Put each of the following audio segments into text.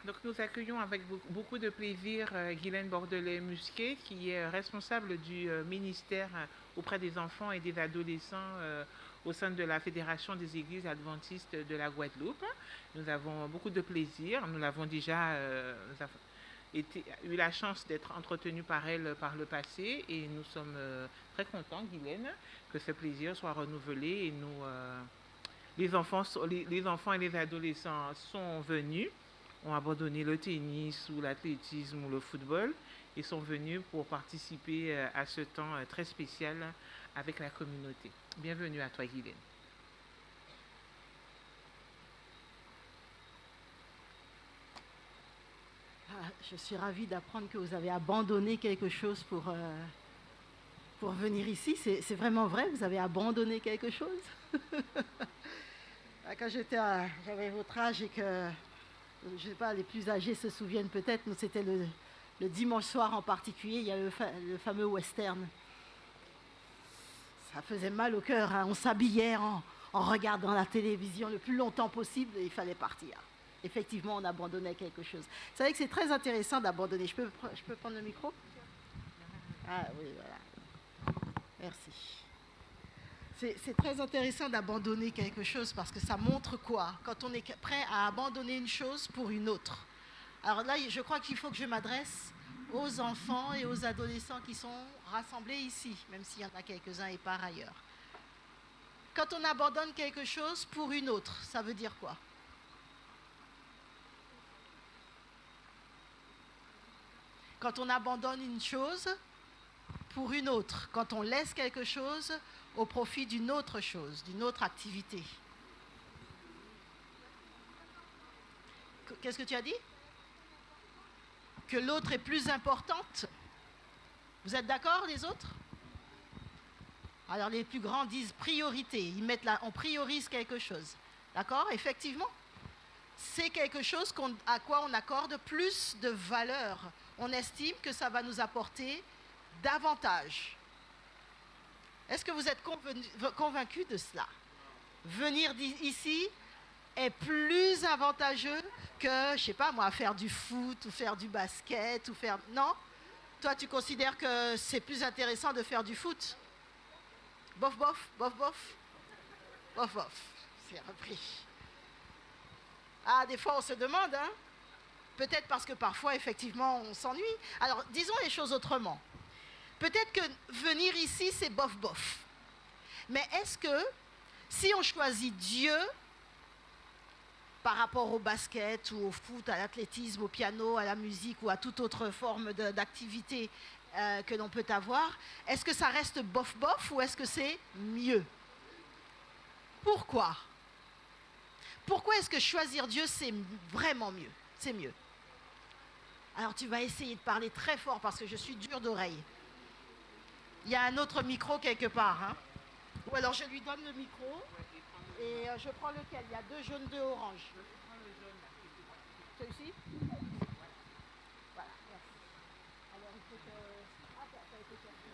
Donc nous accueillons avec beaucoup de plaisir Guylaine Bordelais-Musquet, qui est responsable du ministère auprès des enfants et des adolescents au sein de la Fédération des Églises adventistes de la Guadeloupe. Nous avons beaucoup de plaisir. Nous l'avons déjà eu la chance d'être entretenus par elle par le passé et nous sommes très contents, Guylaine, que ce plaisir soit renouvelé et les enfants et les adolescents sont venus, ont abandonné le tennis ou l'athlétisme ou le football et sont venus pour participer à ce temps très spécial avec la communauté. Bienvenue à toi, Guylaine. Je suis ravie d'apprendre que vous avez abandonné quelque chose pour venir ici. C'est vraiment vrai, vous avez abandonné quelque chose. Quand j'avais votre âge et que, je ne sais pas, les plus âgés se souviennent peut-être, nous c'était le dimanche soir en particulier, il y a le fameux western. Ça faisait mal au cœur, hein. On s'habillait en regardant la télévision le plus longtemps possible et il fallait partir. Effectivement, on abandonnait quelque chose. Vous savez que c'est très intéressant d'abandonner. Je peux prendre le micro? Ah oui, voilà. Merci. C'est très intéressant d'abandonner quelque chose parce que ça montre quoi? Quand on est prêt à abandonner une chose pour une autre. Alors là, je crois qu'il faut que je m'adresse aux enfants et aux adolescents qui sont rassemblés ici, même s'il y en a quelques-uns et par ailleurs. Quand on abandonne quelque chose pour une autre, ça veut dire quoi? Quand on abandonne une chose pour une autre, quand on laisse quelque chose au profit d'une autre chose, d'une autre activité. Qu'est-ce que tu as dit? Que l'autre est plus importante. Vous êtes d'accord, les autres? Alors les plus grands disent priorité. On priorise quelque chose. D'accord? Effectivement. C'est quelque chose à quoi on accorde plus de valeur. On estime que ça va nous apporter davantage. Est-ce que vous êtes convaincus de cela? Venir ici est plus avantageux que, je ne sais pas moi, faire du foot ou faire du basket ou faire... Non? Toi, tu considères que c'est plus intéressant de faire du foot? Bof, bof, bof, bof. Bof, bof. C'est repris. Ah, des fois, on se demande, hein? Peut-être parce que parfois, effectivement, on s'ennuie. Alors, disons les choses autrement. Peut-être que venir ici, c'est bof-bof. Mais est-ce que, si on choisit Dieu par rapport au basket ou au foot, à l'athlétisme, au piano, à la musique ou à toute autre forme d'activité que l'on peut avoir, est-ce que ça reste bof-bof ou est-ce que c'est mieux? Pourquoi? Pourquoi est-ce que choisir Dieu, c'est vraiment mieux? C'est mieux. Alors tu vas essayer de parler très fort parce que je suis dure d'oreille. Il y a un autre micro quelque part. Hein? Ou alors je lui donne le micro et je prends lequel? Il y a 2 jaunes, 2 oranges. Je prends le jaune là. Celui-ci? Voilà, merci. Alors il faut que... Ah, ça a été cherché.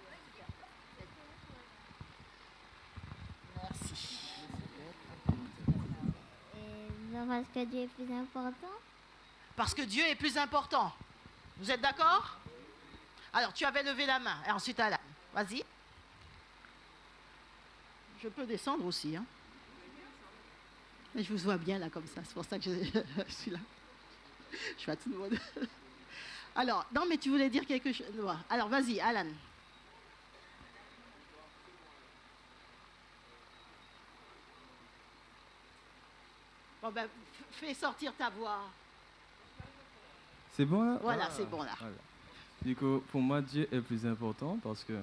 Merci. Non, parce que Dieu est plus important. Parce que Dieu est plus important. Vous êtes d'accord? Alors, tu avais levé la main. Et ensuite, Alan. Vas-y. Je peux descendre aussi. Hein. Mais je vous vois bien là comme ça. C'est pour ça que je suis là. Je suis à tout le monde. Alors, non, mais tu voulais dire quelque chose. Alors, vas-y, Alan. Bon, ben, fais sortir ta voix. C'est bon là? Voilà, c'est bon là. Voilà. Du coup, pour moi, Dieu est plus important parce que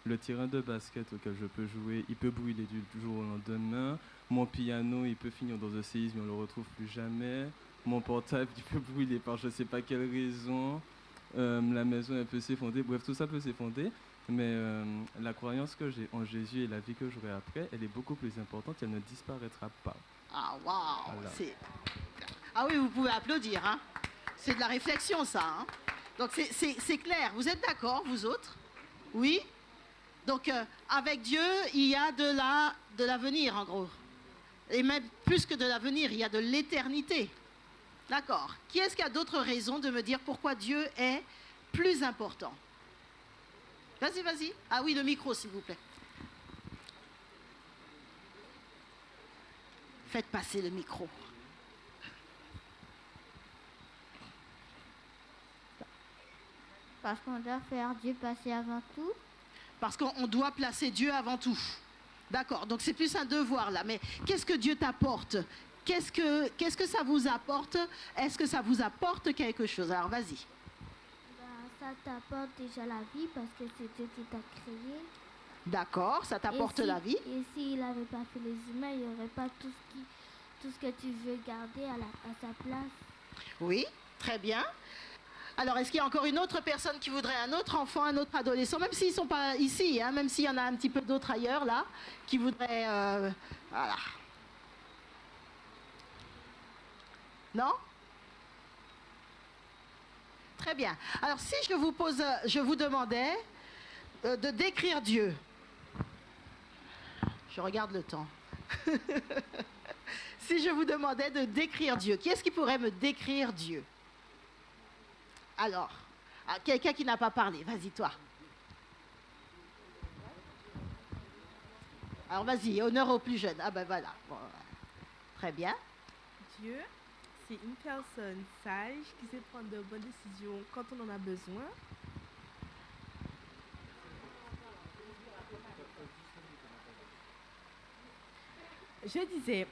le terrain de basket auquel je peux jouer, il peut brûler du jour au lendemain. Mon piano, il peut finir dans un séisme, on ne le retrouve plus jamais. Mon portable, il peut brûler par je ne sais pas quelle raison. La maison, elle peut s'effondrer. Bref, tout ça peut s'effondrer. Mais la croyance que j'ai en Jésus et la vie que j'aurai après, elle est beaucoup plus importante. Elle ne disparaîtra pas. Ah, waouh! Voilà. Ah oui, vous pouvez applaudir. Hein? C'est de la réflexion, ça. Hein? Donc, c'est clair. Vous êtes d'accord, vous autres? Oui? Donc, avec Dieu, il y a de l'avenir, en gros. Et même plus que de l'avenir, il y a de l'éternité. D'accord. Qui est-ce qui a d'autres raisons de me dire pourquoi Dieu est plus important? Vas-y, vas-y. Ah oui, le micro, s'il vous plaît. Faites passer le micro. Parce qu'on doit faire Dieu passer avant tout. Parce qu'on doit placer Dieu avant tout. D'accord, donc c'est plus un devoir là. Mais qu'est-ce que Dieu t'apporte? Qu'est-ce que ça vous apporte? Est-ce que ça vous apporte quelque chose? Alors vas-y. Ben, ça t'apporte déjà la vie parce que c'est Dieu qui t'a créé. D'accord, ça t'apporte la vie. Et s'il n'avait pas fait les humains, il n'y aurait pas tout ce que tu veux garder à sa place. Oui, très bien. Alors, est-ce qu'il y a encore une autre personne qui voudrait, un autre enfant, un autre adolescent, même s'ils ne sont pas ici, hein, même s'il y en a un petit peu d'autres ailleurs, là, qui voudraient... voilà. Non? Très bien. Alors, si je vous demandais de décrire Dieu. Je regarde le temps. Si je vous demandais de décrire Dieu, qui est-ce qui pourrait me décrire Dieu? Alors, quelqu'un qui n'a pas parlé, vas-y toi. Alors vas-y, honneur aux plus jeunes. Ah ben voilà. Bon, très bien. Dieu, c'est une personne sage qui sait prendre de bonnes décisions quand on en a besoin. Je disais,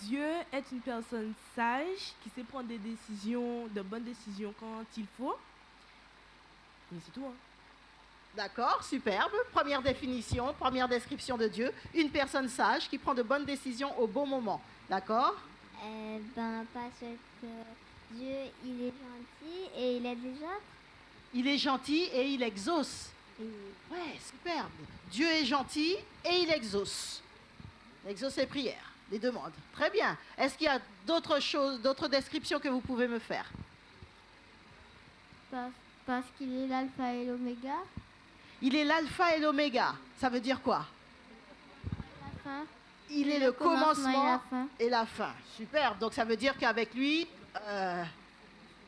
Dieu est une personne sage qui sait prendre des décisions, de bonnes décisions quand il faut. Et c'est tout. Hein. D'accord, superbe. Première définition, première description de Dieu. Une personne sage qui prend de bonnes décisions au bon moment. D'accord? Parce que Dieu, il est gentil et il aide les autres. Il est gentil et il exauce. Ouais, superbe. Dieu est gentil et il exauce. Il exauce les prières, les demandes. Très bien. Est-ce qu'il y a d'autres choses, d'autres descriptions que vous pouvez me faire? Parce qu'il est l'alpha et l'oméga. Il est l'alpha et l'oméga. Ça veut dire quoi? La fin. Il est le commencement et et la fin. Superbe. Donc ça veut dire qu'avec lui,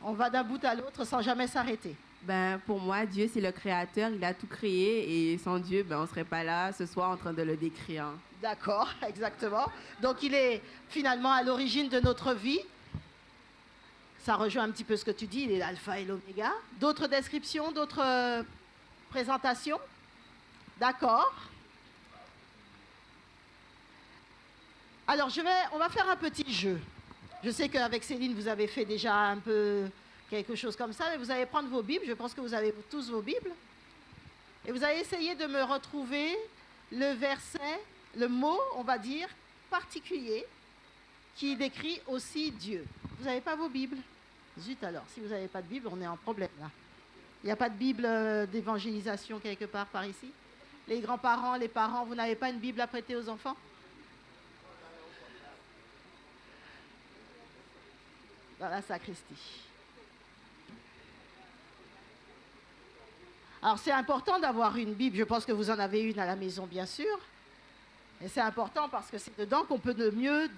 on va d'un bout à l'autre sans jamais s'arrêter. Ben, pour moi, Dieu, c'est le créateur. Il a tout créé. Et sans Dieu, ben, on ne serait pas là ce soir en train de le décrire. D'accord, exactement. Donc il est finalement à l'origine de notre vie. Ça rejoint un petit peu ce que tu dis. Il est l'alpha et l'oméga. D'autres descriptions, d'autres présentations? D'accord. Alors, on va faire un petit jeu. Je sais qu'avec Céline, vous avez fait déjà un peu quelque chose comme ça, mais vous allez prendre vos Bibles. Je pense que vous avez tous vos Bibles. Et vous allez essayer de me retrouver le verset, le mot, on va dire, particulier, qui décrit aussi Dieu. Vous n'avez pas vos Bibles? Zut alors, si vous n'avez pas de Bible, on est en problème là. Il n'y a pas de Bible d'évangélisation quelque part par ici? Les grands-parents, les parents, vous n'avez pas une Bible à prêter aux enfants? Dans la sacristie. Alors c'est important d'avoir une Bible, je pense que vous en avez une à la maison bien sûr. Et c'est important parce que c'est dedans qu'on peut le mieux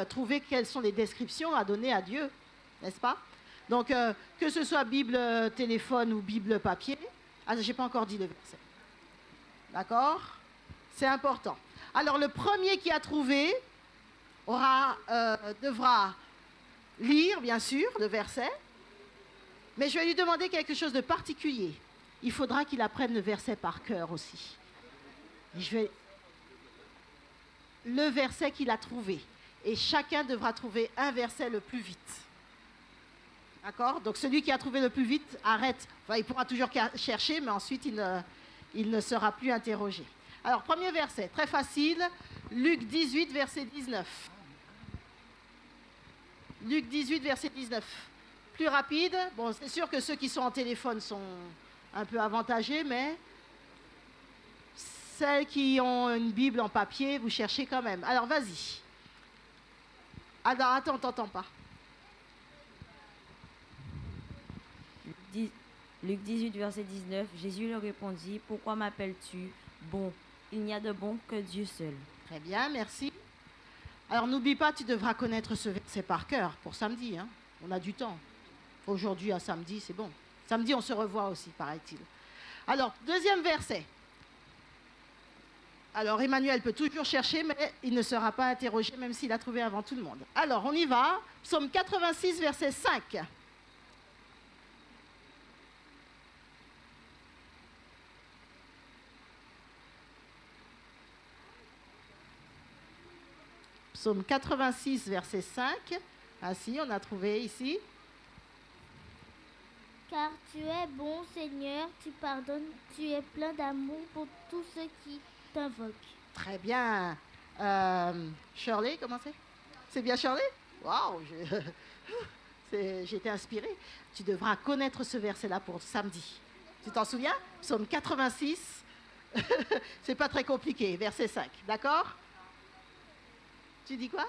trouver quelles sont les descriptions à donner à Dieu, n'est-ce pas? Donc que ce soit Bible téléphone ou Bible papier, j'ai pas encore dit le verset. D'accord? C'est important. Alors le premier qui a trouvé devra lire, bien sûr, le verset, mais je vais lui demander quelque chose de particulier. Il faudra qu'il apprenne le verset par cœur aussi. Le verset qu'il a trouvé. Et chacun devra trouver un verset le plus vite. D'accord? Donc celui qui a trouvé le plus vite, arrête. Enfin, il pourra toujours chercher, mais ensuite il ne sera plus interrogé. Alors, premier verset, très facile. Luc 18, verset 19. Luc 18, verset 19. Plus rapide. Bon, c'est sûr que ceux qui sont en téléphone sont un peu avantagés, mais celles qui ont une Bible en papier, vous cherchez quand même. Alors, vas-y. Alors, attends, t'entends pas. Luc 18, verset 19. Jésus leur répondit, « Pourquoi m'appelles-tu bon? Il n'y a de bon que Dieu seul. » Très bien, merci. Alors n'oublie pas, tu devras connaître ce verset par cœur pour samedi. Hein. On a du temps. Aujourd'hui à samedi, c'est bon. Samedi, on se revoit aussi, paraît-il. Alors, deuxième verset. Alors, Emmanuel peut toujours chercher, mais il ne sera pas interrogé, même s'il a trouvé avant tout le monde. Alors, on y va. Psaume 86, verset 5. Psaume 86, verset 5. Ah si, on a trouvé ici. Car tu es bon, Seigneur, tu pardonnes, tu es plein d'amour pour tous ceux qui t'invoquent. Très bien. Shirley, comment c'est? C'est bien Shirley? Waouh, j'ai été inspirée. Tu devras connaître ce verset-là pour samedi. Tu t'en souviens? Psaume 86. C'est pas très compliqué, verset 5. D'accord? Tu dis quoi?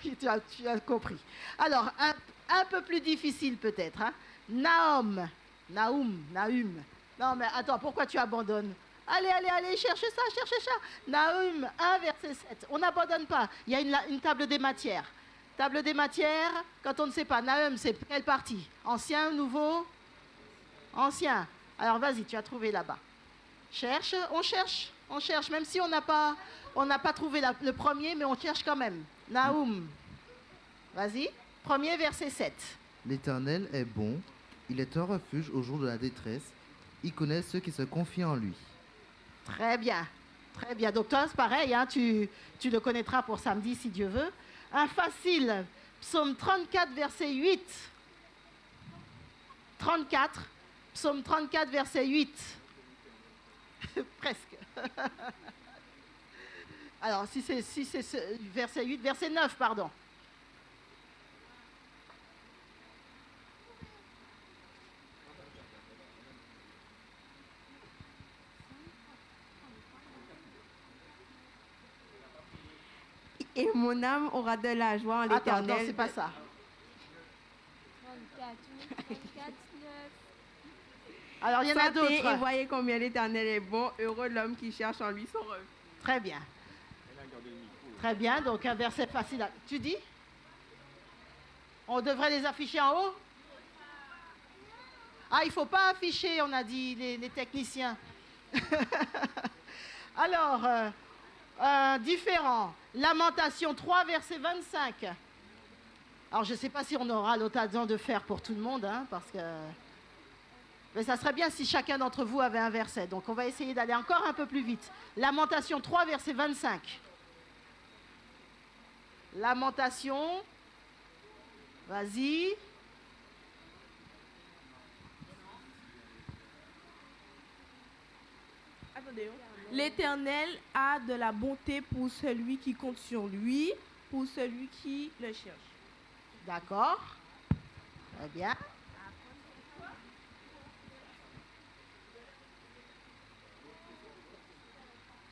Oui, tu as compris. Alors, un peu plus difficile peut-être. Hein? Naum. Non, mais attends, pourquoi tu abandonnes? Allez, cherchez ça. Naum 1, verset 7. On n'abandonne pas. Il y a une table des matières. Table des matières, quand on ne sait pas. Naum, c'est quelle partie? Ancien, nouveau? Ancien. Alors, vas-y, tu as trouvé là-bas. On cherche, même si on n'a pas trouvé le premier, mais on cherche quand même. Naoum. Vas-y. Premier verset 7. L'Éternel est bon, il est un refuge au jour de la détresse, il connaît ceux qui se confient en lui. Très bien. Donc toi, c'est pareil, hein, tu le connaîtras pour samedi si Dieu veut. Un facile, psaume 34, verset 8. 34, psaume 34, verset 8. Presque. Alors, si c'est verset 8, verset 9, pardon. Et mon âme aura de la joie en l'Éternel. Attends, non, c'est pas ça. 34, 9. Alors, il y en a d'autres. Et voyez combien l'Éternel est bon, heureux l'homme qui cherche en lui son refuge. Très bien. Très bien, donc un verset facile. Tu dis? On devrait les afficher en haut? Ah, il ne faut pas afficher, on a dit, les techniciens. Alors, différent. Lamentation 3, verset 25. Alors, je ne sais pas si on aura l'occasion de faire pour tout le monde, hein, parce que... Mais ça serait bien si chacun d'entre vous avait un verset. Donc, on va essayer d'aller encore un peu plus vite. Lamentation 3, verset 25. Lamentation. Vas-y. Attendez. L'Éternel a de la bonté pour celui qui compte sur lui, pour celui qui le cherche. D'accord. Très bien.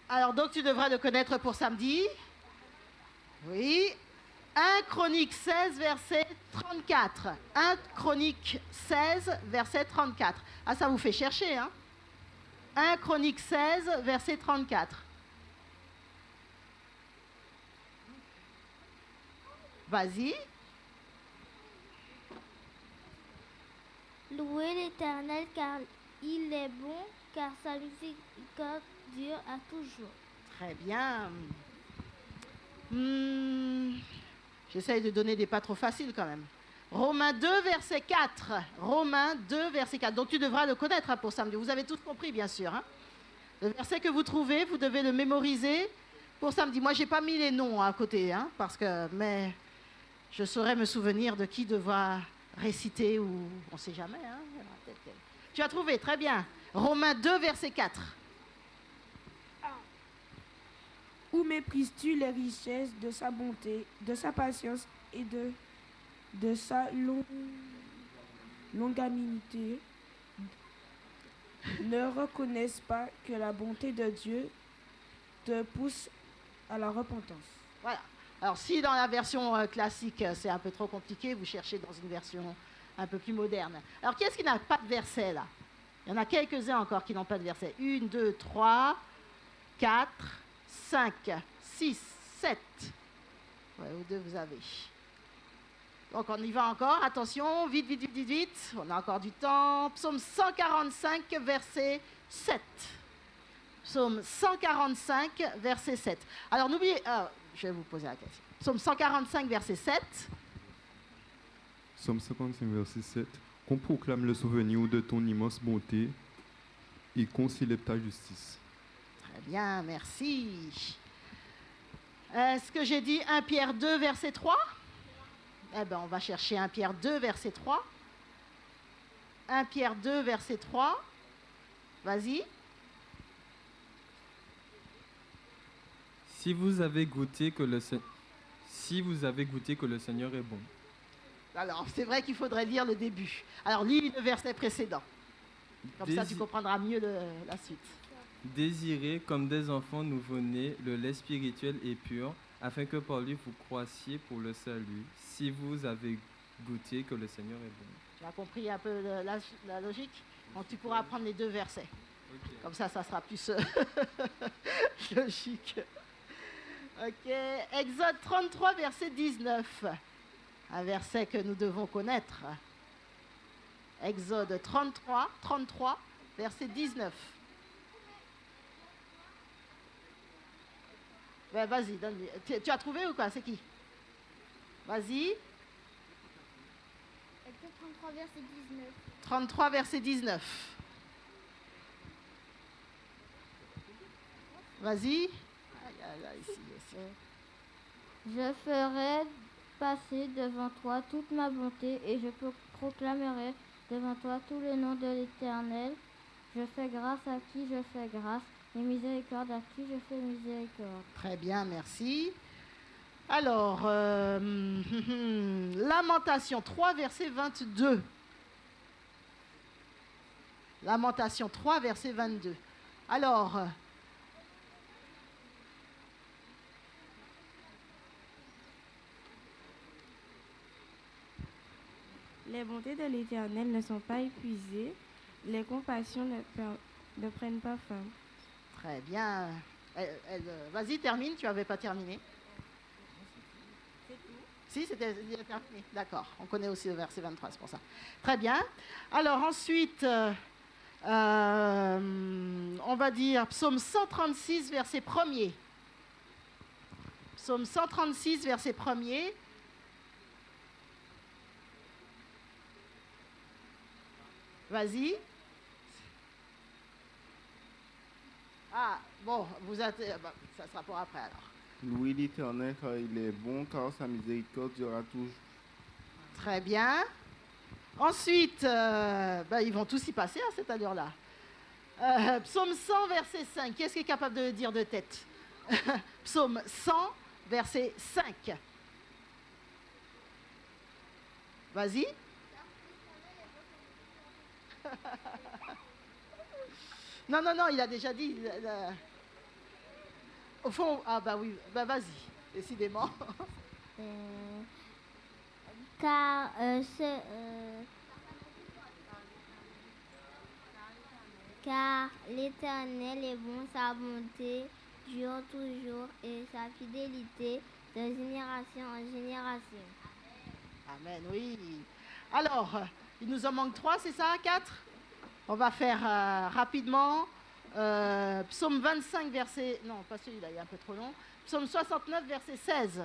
Alors, donc, tu devras le connaître pour samedi. Oui. 1 Chronique 16, verset 34. 1 Chronique 16, verset 34. Ah, ça vous fait chercher, hein? 1 Chronique 16, verset 34. Vas-y. Louez l'Éternel car il est bon, car sa miséricorde dure à toujours. Très bien. J'essaye de donner des pas trop faciles quand même. Romains 2, verset 4. Romains 2, verset 4. Donc tu devras le connaître hein, pour samedi. Vous avez tous compris, bien sûr. Hein. Le verset que vous trouvez, vous devez le mémoriser pour samedi. Moi, je n'ai pas mis les noms à côté, hein, mais je saurais me souvenir de qui devra réciter ou on ne sait jamais. Hein. Tu as trouvé, très bien. Romains 2, verset 4. Où méprises-tu les richesses de sa bonté, de sa patience et de sa longanimité? Ne reconnaissent pas que la bonté de Dieu te pousse à la repentance. Voilà. Alors si dans la version classique c'est un peu trop compliqué, vous cherchez dans une version un peu plus moderne. Alors qui est-ce qui n'a pas de verset là? Il y en a quelques-uns encore qui n'ont pas de verset. 1, 2, 3, 4, 5, 6, 7. Ouais, ou 2, vous avez. Donc on y va encore, attention, vite, vite, vite, vite, vite. On a encore du temps. Psaume 145, verset 7. Psaume 145, verset 7. Alors n'oubliez, je vais vous poser la question. Psaume 145, verset 7. Psaume 55, verset 7. Qu'on proclame le souvenir de ton immense bonté et qu'on célèbre ta justice. Très bien, merci. Est-ce que j'ai dit 1 Pierre 2, verset 3? Eh bien, on va chercher 1 Pierre 2, verset 3. 1 Pierre 2, verset 3. Vas-y. Si vous avez goûté que le Seigneur est bon. Alors, c'est vrai qu'il faudrait lire le début. Alors, lis le verset précédent. Comme ça, tu comprendras mieux la suite. Désirez comme des enfants nouveau-nés le lait spirituel et pur, afin que par lui vous croissiez pour le salut, si vous avez goûté que le Seigneur est bon. Tu as compris un peu la logique? Donc, tu pourras prendre les deux versets. Okay. Comme ça sera plus logique. Ok, Exode 33, verset 19. Un verset que nous devons connaître. Exode 33, verset 19. Ben, vas-y, donne-lui. Tu as trouvé ou quoi? C'est qui? Vas-y. Exode 33, verset 19. 33, verset 19. Vas-y. Je ferai passer devant toi toute ma bonté et je proclamerai devant toi tout le nom de l'Éternel. Je fais grâce à qui je fais grâce et miséricorde à qui je fais miséricorde. Très bien, merci. Alors, Lamentation 3, verset 22. Lamentation 3, verset 22. Alors, les bontés de l'Éternel ne sont pas épuisées, les compassions ne prennent pas fin. Très bien. Vas-y, termine, tu n'avais pas terminé. C'est tout? Si, c'était terminé. D'accord, on connaît aussi le verset 23, c'est pour ça. Très bien. Alors ensuite, on va dire psaume 136, verset 1er. Psaume 136, verset 1er. Vas-y. Ah, bon, ça sera pour après alors. Louez l'Éternel car il est bon, car sa miséricorde durera toujours. Très bien. Ensuite, ils vont tous y passer à cette allure-là. Psaume 100, verset 5. Qui est-ce qui est capable de le dire de tête? Psaume 100, verset 5. Vas-y. Non, il a déjà dit. Au fond, oui, vas-y, décidément. Car l'Éternel est bon, sa bonté dure toujours et sa fidélité de génération en génération. Amen, oui. Alors, il nous en manque 3, c'est ça? 4? On va faire rapidement. Psaume 25, verset... Non, pas celui-là, il est un peu trop long. Psaume 69, verset 16.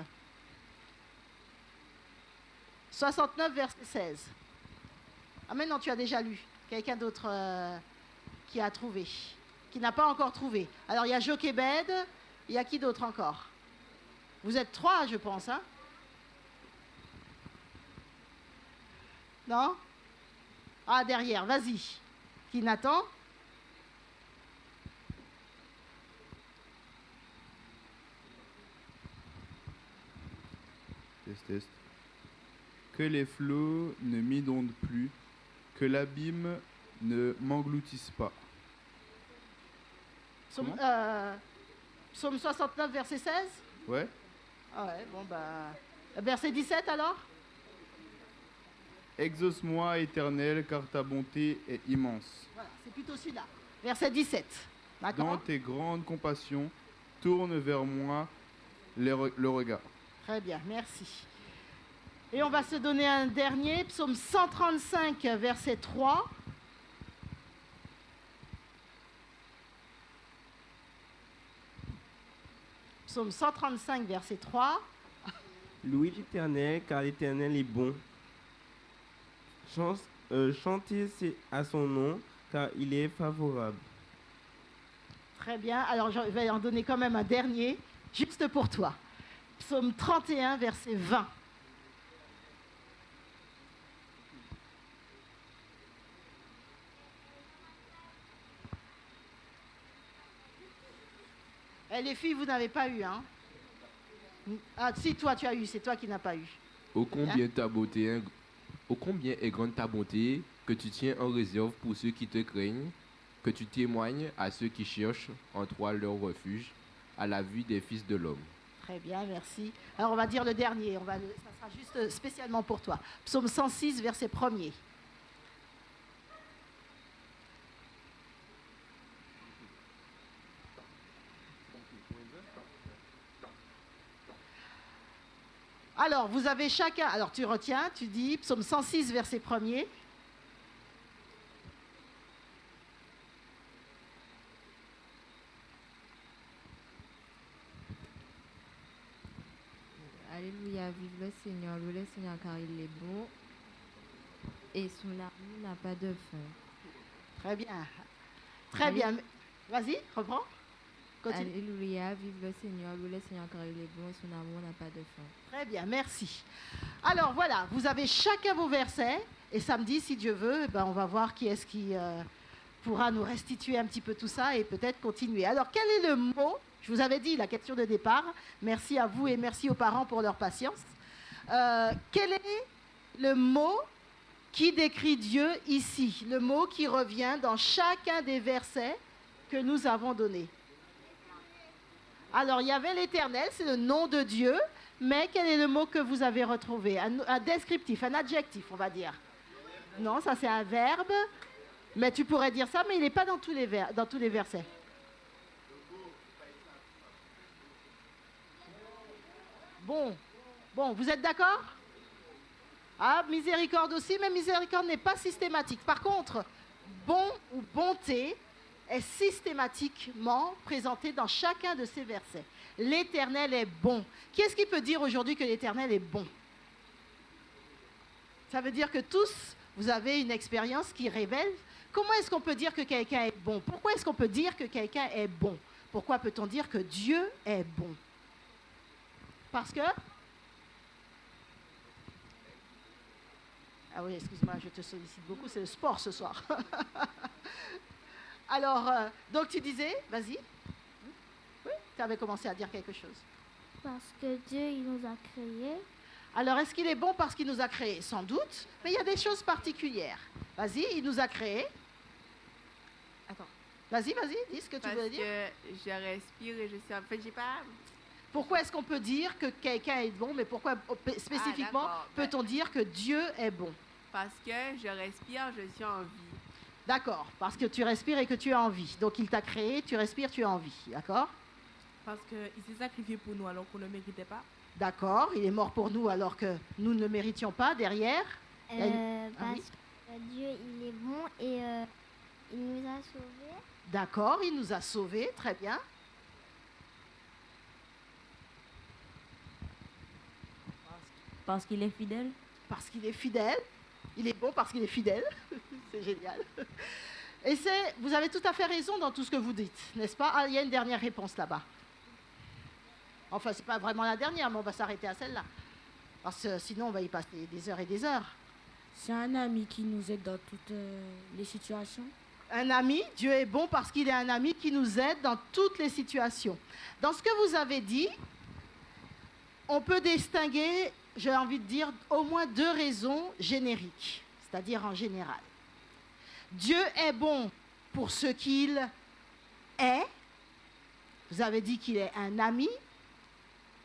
69, verset 16. Ah mais non, tu as déjà lu. Quelqu'un d'autre qui a trouvé, qui n'a pas encore trouvé. Alors, il y a Jochebed, il y a qui d'autre encore? Vous êtes 3, je pense, hein? Non? Ah, derrière, vas-y. Qui Nathan? Test. Que les flots ne m'inondent plus, que l'abîme ne m'engloutisse pas. Psaume 69, verset 16? Ouais. Ah ouais, verset 17 alors? Exauce-moi, Éternel, car ta bonté est immense. Voilà, c'est plutôt celui-là. Verset 17. Dans tes grandes compassions, tourne vers moi le regard. Très bien, merci. Et on va se donner un dernier, psaume 135, verset 3. Psaume 135, verset 3. Louez l'Éternel, car l'Éternel est bon. Chantez à son nom, car il est favorable. Très bien, alors je vais en donner quand même un dernier, juste pour toi. Psaume 31, verset 20. Eh, les filles, vous n'avez pas eu, hein? Ah, si, toi, tu as eu, c'est toi qui n'as pas eu. Ô combien est grande ta bonté, que tu tiens en réserve pour ceux qui te craignent, que tu témoignes à ceux qui cherchent en toi leur refuge, à la vue des fils de l'homme. Très bien, merci. Alors, on va dire le dernier, ça sera juste spécialement pour toi. Psaume 106, verset 1er. Alors, vous avez chacun... Alors, tu retiens, tu dis psaume 106, verset 1er. Alléluia, vive le Seigneur, loue le Seigneur car il est bon et son amour n'a pas de fin. Très bien. Très bien. Vas-y, reprends. Continue. Alléluia, vive le Seigneur, loue le Seigneur car il est bon et son amour n'a pas de fin. Très bien, merci. Alors voilà, vous avez chacun vos versets et samedi, si Dieu veut, on va voir qui est-ce qui pourra nous restituer un petit peu tout ça et peut-être continuer. Alors quel est le mot? Je vous avais dit la question de départ. Merci à vous et merci aux parents pour leur patience. Quel est le mot qui décrit Dieu ici? Le mot qui revient dans chacun des versets que nous avons donnés. Alors, il y avait l'Éternel, c'est le nom de Dieu, mais quel est le mot que vous avez retrouvé? Un descriptif, un adjectif, on va dire. Non, ça c'est un verbe, mais tu pourrais dire ça, mais il n'est pas dans tous les versets. Bon, vous êtes d'accord? Ah, miséricorde aussi, mais miséricorde n'est pas systématique. Par contre, bon ou bonté est systématiquement présenté dans chacun de ces versets. L'Éternel est bon. Qui est-ce qui peut dire aujourd'hui que l'Éternel est bon? Ça veut dire que tous, vous avez une expérience qui révèle. Comment est-ce qu'on peut dire que quelqu'un est bon? Pourquoi est-ce qu'on peut dire que quelqu'un est bon? Pourquoi peut-on dire que Dieu est bon? Parce que... Ah oui, excuse-moi, je te sollicite beaucoup, c'est le sport ce soir. Alors, donc tu disais, vas-y. Oui, tu avais commencé à dire quelque chose. Parce que Dieu, il nous a créés. Alors, est-ce qu'il est bon parce qu'il nous a créés? Sans doute, mais il y a des choses particulières. Vas-y, il nous a créés. Attends. Vas-y, dis ce que tu veux dire. Parce que je respire et je sais... En fait, j'ai pas... Pourquoi est-ce qu'on peut dire que quelqu'un est bon, mais pourquoi spécifiquement peut-on dire que Dieu est bon? Parce que je respire, je suis en vie. D'accord, parce que tu respires et que tu as envie. Donc il t'a créé, tu respires, tu as envie. D'accord? Parce qu'il s'est sacrifié pour nous alors qu'on ne le méritait pas. D'accord, il est mort pour nous alors que nous ne le méritions pas derrière. Parce que Dieu, il est bon et il nous a sauvés. D'accord, il nous a sauvés, très bien. Parce qu'il est fidèle. Parce qu'il est fidèle. Il est bon parce qu'il est fidèle. C'est génial. Et vous avez tout à fait raison dans tout ce que vous dites, n'est-ce pas? Ah, il y a une dernière réponse là-bas. Enfin, ce n'est pas vraiment la dernière, mais on va s'arrêter à celle-là. Parce que sinon, on va y passer des heures et des heures. C'est un ami qui nous aide dans toutes les situations. Un ami, Dieu est bon parce qu'il est un ami qui nous aide dans toutes les situations. Dans ce que vous avez dit, on peut distinguer, j'ai envie de dire, au moins deux raisons génériques, c'est-à-dire en général. Dieu est bon pour ce qu'il est. Vous avez dit qu'il est un ami,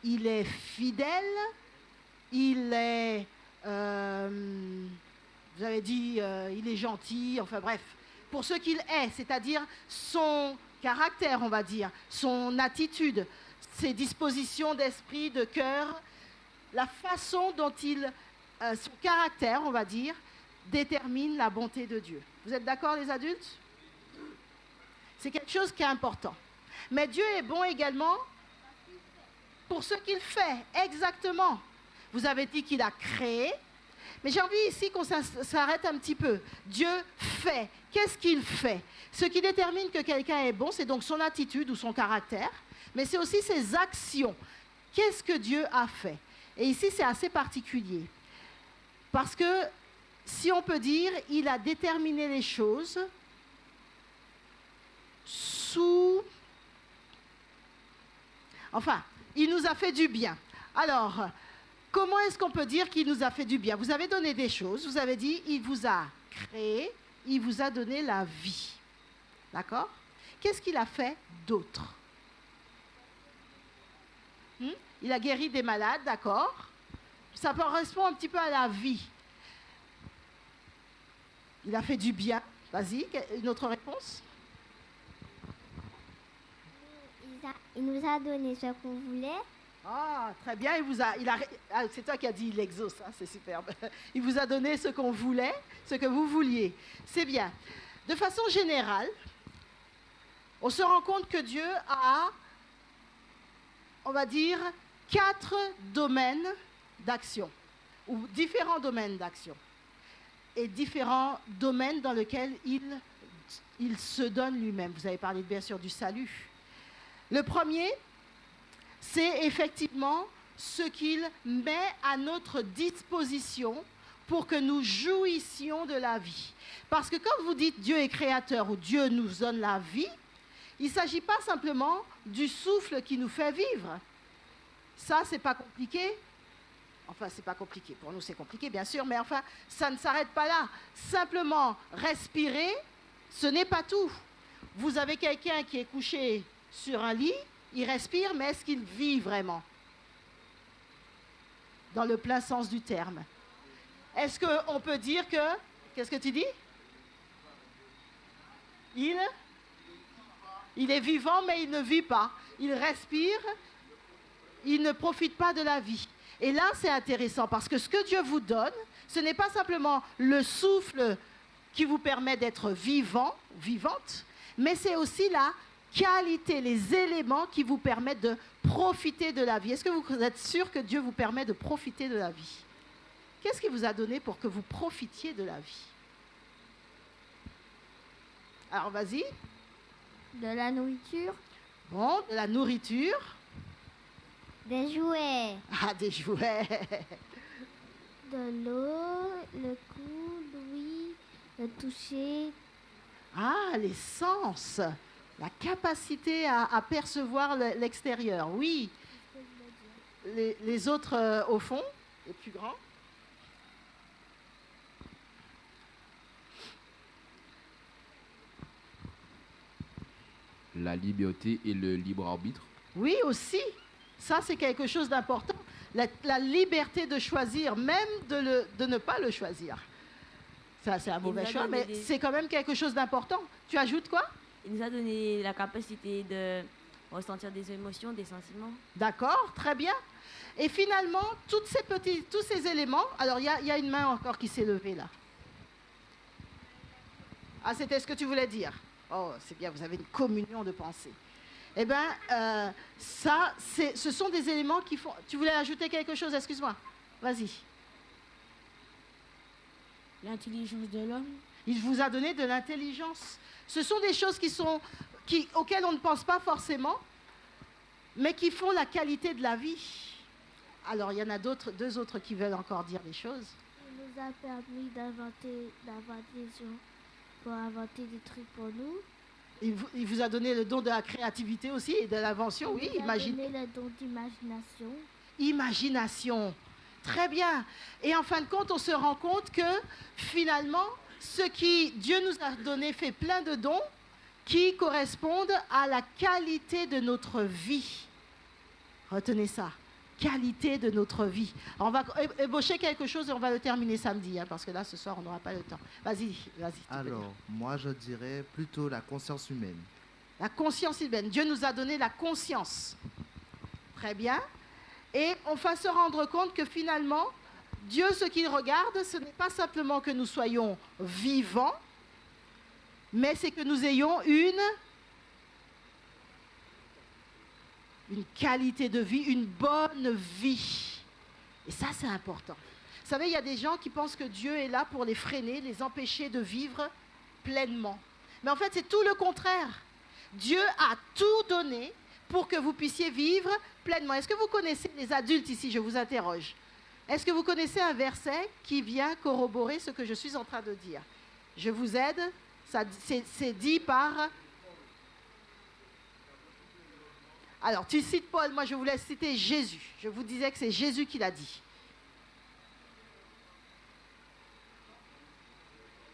il est fidèle, il est, vous avez dit, il est gentil, enfin bref, pour ce qu'il est, c'est-à-dire son caractère, on va dire, son attitude, ses dispositions d'esprit, de cœur, la façon dont son caractère, on va dire, détermine la bonté de Dieu. Vous êtes d'accord, les adultes? C'est quelque chose qui est important. Mais Dieu est bon également pour ce qu'il fait, exactement. Vous avez dit qu'il a créé, mais j'ai envie ici qu'on s'arrête un petit peu. Dieu fait. Qu'est-ce qu'il fait? Ce qui détermine que quelqu'un est bon, c'est donc son attitude ou son caractère, mais c'est aussi ses actions. Qu'est-ce que Dieu a fait? Et ici, c'est assez particulier. Parce que, si on peut dire, il a déterminé les choses Enfin, il nous a fait du bien. Alors, comment est-ce qu'on peut dire qu'il nous a fait du bien? Vous avez donné des choses, vous avez dit, il vous a créé, il vous a donné la vie. D'accord? Qu'est-ce qu'il a fait d'autre? Il a guéri des malades, d'accord? Ça correspond un petit peu à la vie. Il a fait du bien. Vas-y, une autre réponse? Il nous a donné ce qu'on voulait. Ah, très bien. C'est toi qui as dit l'exauce, hein, c'est superbe. Il vous a donné ce qu'on voulait, ce que vous vouliez. C'est bien. De façon générale, on se rend compte que Dieu a, on va dire, 4 domaines d'action, ou différents domaines d'action, et différents domaines dans lesquels il se donne lui-même. Vous avez parlé bien sûr du salut. Le premier, c'est effectivement ce qu'il met à notre disposition pour que nous jouissions de la vie. Parce que quand vous dites Dieu est créateur ou Dieu nous donne la vie, il ne s'agit pas simplement du souffle qui nous fait vivre. Ça, c'est pas compliqué. Enfin, c'est pas compliqué. Pour nous, c'est compliqué, bien sûr, mais enfin, ça ne s'arrête pas là. Simplement respirer, ce n'est pas tout. Vous avez quelqu'un qui est couché sur un lit, il respire, mais est-ce qu'il vit vraiment? Dans le plein sens du terme. Est-ce qu'on peut dire que... Qu'est-ce que tu dis? Il est vivant, mais il ne vit pas. Il respire, il ne profite pas de la vie. Et là, c'est intéressant, parce que ce que Dieu vous donne, ce n'est pas simplement le souffle qui vous permet d'être vivant, vivante, mais c'est aussi la qualité, les éléments qui vous permettent de profiter de la vie. Est-ce que vous êtes sûr que Dieu vous permet de profiter de la vie? Qu'est-ce qu'il vous a donné pour que vous profitiez de la vie? Alors, vas-y. De la nourriture. Bon, de la nourriture. Des jouets. Ah, des jouets. De l'eau, le goût, l'ouïe, le toucher. Ah, les sens. La capacité à percevoir l'extérieur, oui. Les autres au fond, les plus grands. La liberté et le libre arbitre. Oui, aussi. Ça, c'est quelque chose d'important. La liberté de choisir, même de ne pas le choisir. Ça, c'est un mauvais choix, mais c'est quand même quelque chose d'important. Tu ajoutes quoi? Il nous a donné la capacité de ressentir des émotions, des sentiments. D'accord, très bien. Et finalement, tous ces éléments... Alors, il y a une main encore qui s'est levée là. Ah, c'était ce que tu voulais dire? Oh, c'est bien, vous avez une communion de pensée. Eh bien, ce sont des éléments qui font... Tu voulais ajouter quelque chose? Excuse-moi. Vas-y. L'intelligence de l'homme. Il vous a donné de l'intelligence. Ce sont des choses auxquelles on ne pense pas forcément, mais qui font la qualité de la vie. Alors, il y en a deux autres qui veulent encore dire des choses. Il nous a permis d'inventer pour inventer des trucs pour nous. Il vous a donné le don de la créativité aussi et de l'invention, oui. Il nous a donné le don d'imagination. Imagination. Très bien. Et en fin de compte, on se rend compte que finalement, ce qui Dieu nous a donné fait plein de dons qui correspondent à la qualité de notre vie. Retenez ça. Qualité de notre vie. Alors, on va ébaucher quelque chose et on va le terminer samedi, hein, parce que là, ce soir, on n'aura pas le temps. Vas-y. Alors, moi, je dirais plutôt la conscience humaine. La conscience humaine. Dieu nous a donné la conscience. Très bien. Et on va se rendre compte que finalement, Dieu, ce qu'il regarde, ce n'est pas simplement que nous soyons vivants, mais c'est que nous ayons une qualité de vie, une bonne vie. Et ça, c'est important. Vous savez, il y a des gens qui pensent que Dieu est là pour les freiner, les empêcher de vivre pleinement. Mais en fait, c'est tout le contraire. Dieu a tout donné pour que vous puissiez vivre pleinement. Est-ce que vous connaissez, les adultes ici, je vous interroge, est-ce que vous connaissez un verset qui vient corroborer ce que je suis en train de dire? Je vous aide, c'est dit par... Alors, tu cites Paul, moi je vous laisse citer Jésus. Je vous disais que c'est Jésus qui l'a dit.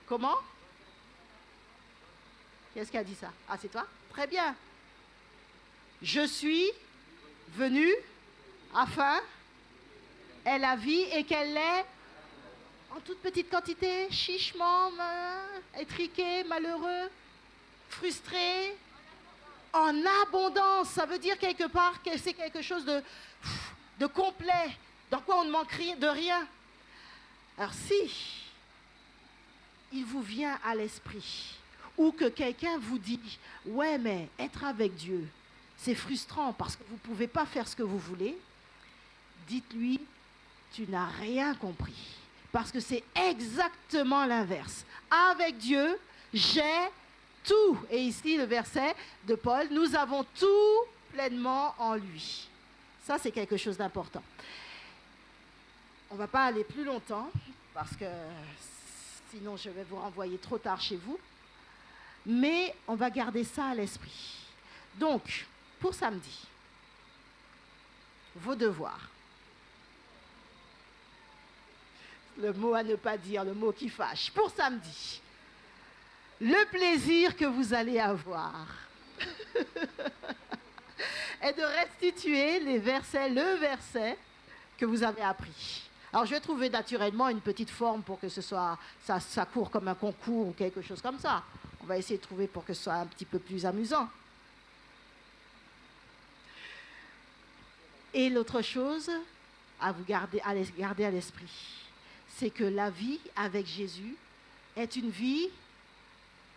Comment? Qu'est-ce qui a dit ça? Ah, c'est toi? Très bien. Je suis venu afin est la vie et qu'elle est en toute petite quantité, chichement, étriqué, malheureux, frustré, en abondance. Ça veut dire quelque part que c'est quelque chose de complet, dans quoi on ne manque de rien. Alors si il vous vient à l'esprit, ou que quelqu'un vous dit, ouais mais être avec Dieu, c'est frustrant parce que vous ne pouvez pas faire ce que vous voulez, dites-lui, tu n'as rien compris. Parce que c'est exactement l'inverse. Avec Dieu, j'ai tout. Et ici, le verset de Paul, nous avons tout pleinement en lui. Ça, c'est quelque chose d'important. On ne va pas aller plus longtemps, parce que sinon, je vais vous renvoyer trop tard chez vous. Mais on va garder ça à l'esprit. Donc, pour samedi, vos devoirs. Le mot à ne pas dire, le mot qui fâche. Pour samedi, le plaisir que vous allez avoir est de restituer le verset que vous avez appris. Alors, je vais trouver naturellement une petite forme pour que ça court comme un concours ou quelque chose comme ça. On va essayer de trouver pour que ce soit un petit peu plus amusant. Et l'autre chose à vous garder à l'esprit, c'est que la vie avec Jésus est une vie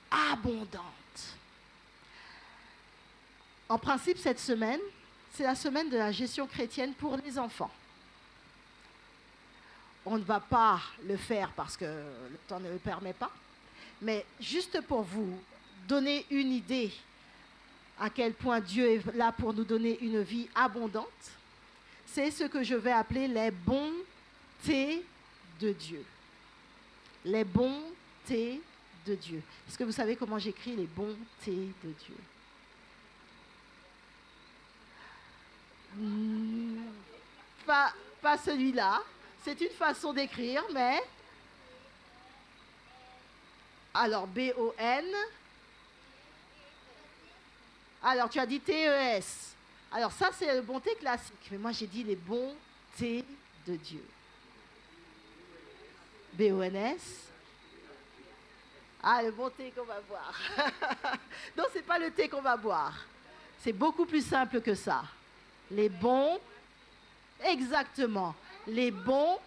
abondante. En principe, cette semaine, c'est la semaine de la gestion chrétienne pour les enfants. On ne va pas le faire parce que le temps ne le permet pas, mais juste pour vous donner une idée à quel point Dieu est là pour nous donner une vie abondante, c'est ce que je vais appeler les bontés de Dieu. Les bontés de Dieu. Est-ce que vous savez comment j'écris les bontés de Dieu? Pas celui-là. C'est une façon d'écrire, mais... Alors, B-O-N. Alors, tu as dit T-E-S. Alors, ça, c'est le bonté classique. Mais moi, j'ai dit les bontés de Dieu. B-O-N-S. Ah, le bon thé qu'on va boire. Non, ce n'est pas le thé qu'on va boire. C'est beaucoup plus simple que ça. Les bons, exactement. Les bons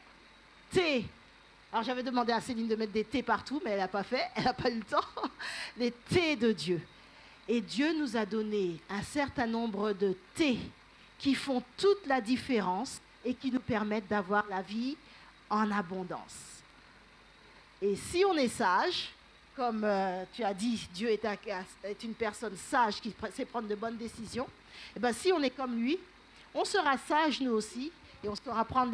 thés. Alors, j'avais demandé à Céline de mettre des thés partout, mais elle n'a pas fait. Elle n'a pas eu le temps. Les thés de Dieu. Et Dieu nous a donné un certain nombre de thés qui font toute la différence et qui nous permettent d'avoir la vie en abondance. Et si on est sage, comme tu as dit, Dieu est une personne sage qui sait prendre de bonnes décisions, et bien si on est comme lui, on sera sage nous aussi et on saura prendre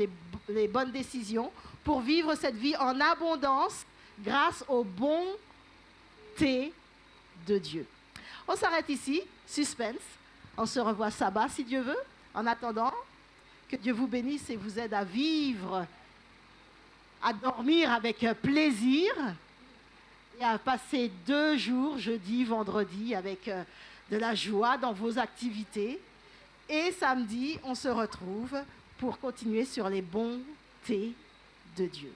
les bonnes décisions pour vivre cette vie en abondance grâce aux bontés de Dieu. On s'arrête ici, suspense. On se revoit sabbat si Dieu veut. En attendant, que Dieu vous bénisse et vous aide à vivre, à dormir avec plaisir et à passer 2 jours, jeudi, vendredi, avec de la joie dans vos activités. Et samedi, on se retrouve pour continuer sur les bontés de Dieu.